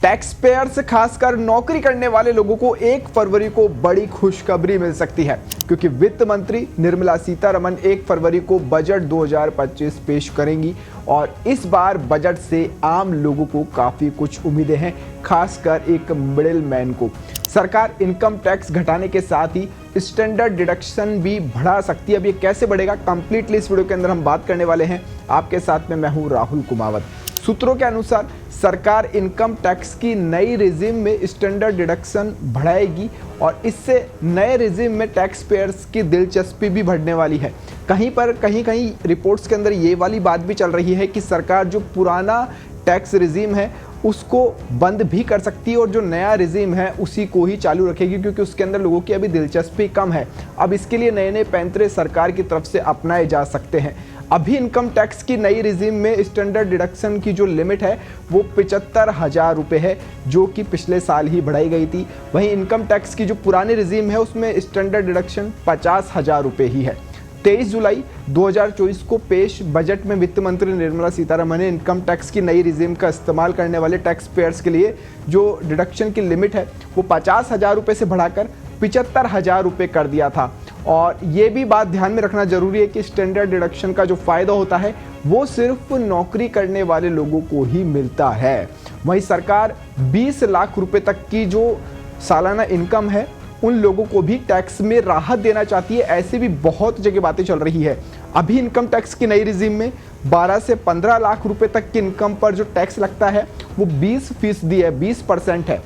Tax payers खासकर नौकरी करने वाले लोगों को 1 फरवरी को बड़ी खुशखबरी मिल सकती है, क्योंकि वित्त मंत्री निर्मला सीतारमण 1 फरवरी को बजट 2025 पेश करेंगी और इस बार बजट से आम लोगों को काफ़ी कुछ उम्मीदें हैं, खासकर एक मिडिल मैन को। सरकार इनकम टैक्स घटाने के साथ ही स्टैंडर्ड डिडक्शन भी बढ़ा सकती है। अब ये कैसे बढ़ेगा, कंप्लीटली इस वीडियो के अंदर हम बात करने वाले हैं। आपके साथ में मैं हूँ राहुल कुमावत। सूत्रों के अनुसार सरकार इनकम टैक्स की नई रिजीम में स्टैंडर्ड डिडक्शन बढ़ाएगी और इससे नए रिजीम में टैक्स पेयर्स की दिलचस्पी भी बढ़ने वाली है। कहीं रिपोर्ट्स के अंदर ये वाली बात भी चल रही है कि सरकार जो पुराना टैक्स रिजीम है उसको बंद भी कर सकती है और जो नया रिजीम है उसी को ही चालू रखेगी, क्योंकि उसके अंदर लोगों की अभी दिलचस्पी कम है। अब इसके लिए नए पैंतरे सरकार की तरफ से अपनाए जा सकते हैं। अभी इनकम टैक्स की नई रिजीम में स्टैंडर्ड डिडक्शन की जो लिमिट है वो 75,000 रुपये है, जो कि पिछले साल ही बढ़ाई गई थी। वहीं इनकम टैक्स की जो पुरानी रिजीम है उसमें स्टैंडर्ड डिडक्शन 50,000 रुपये ही है। 23 जुलाई 2024 को पेश बजट में वित्त मंत्री निर्मला सीतारमण ने इनकम टैक्स की नई रिजीम का इस्तेमाल करने वाले टैक्स पेयर्स के लिए जो डिडक्शन की लिमिट है वो 50,000 रुपये से बढ़ाकर 75,000 रुपये कर दिया था। और ये भी बात ध्यान में रखना जरूरी है कि स्टैंडर्ड डिडक्शन का जो फ़ायदा होता है वो सिर्फ नौकरी करने वाले लोगों को ही मिलता है। वहीं सरकार 20 लाख रुपए तक की जो सालाना इनकम है उन लोगों को भी टैक्स में राहत देना चाहती है। ऐसे भी बहुत जगह बातें चल रही है। अभी इनकम टैक्स की नई रिजीम में 12 से 15 लाख रुपए तक की इनकम पर जो टैक्स लगता है वो 20% है, 20% है।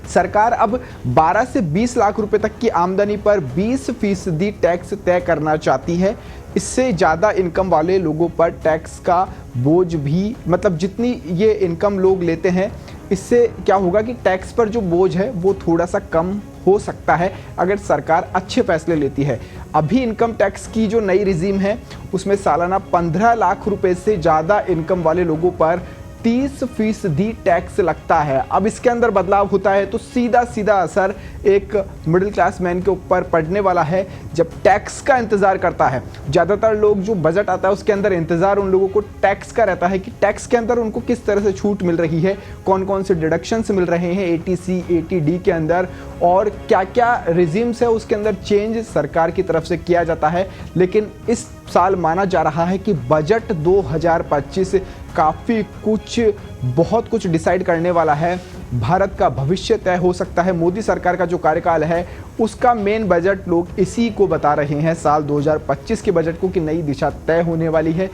सरकार अब 12 से 20 लाख रुपए तक की आमदनी पर 20% टैक्स तय करना चाहती है। इससे ज़्यादा इनकम वाले लोगों पर टैक्स का बोझ भी, मतलब जितनी ये इनकम लोग लेते हैं इससे क्या होगा कि टैक्स पर जो बोझ है वो थोड़ा सा कम हो सकता है अगर सरकार अच्छे फैसले लेती है। अभी इनकम टैक्स की जो नई रिजीम है उसमें सालाना 15 लाख रुपए से ज़्यादा इनकम वाले लोगों पर 30% टैक्स लगता है। अब इसके अंदर बदलाव होता है तो सीधा असर एक मिडिल क्लास मैन के ऊपर पड़ने वाला है जब टैक्स का इंतज़ार करता है। ज़्यादातर लोग जो बजट आता है उसके अंदर इंतज़ार उन लोगों को टैक्स का रहता है कि टैक्स के अंदर उनको किस तरह से छूट मिल रही है, कौन कौन से डिडक्शंस मिल रहे हैं ATC ATD के अंदर और क्या क्या रिजीम्स है उसके अंदर चेंज सरकार की तरफ से किया जाता है। लेकिन इस साल माना जा रहा है कि बजट 2025 काफ़ी बहुत कुछ डिसाइड करने वाला है। भारत का भविष्य तय हो सकता है। मोदी सरकार का जो कार्यकाल है उसका मेन बजट लोग इसी को बता रहे हैं, साल 2025 के बजट को, कि नई दिशा तय होने वाली है।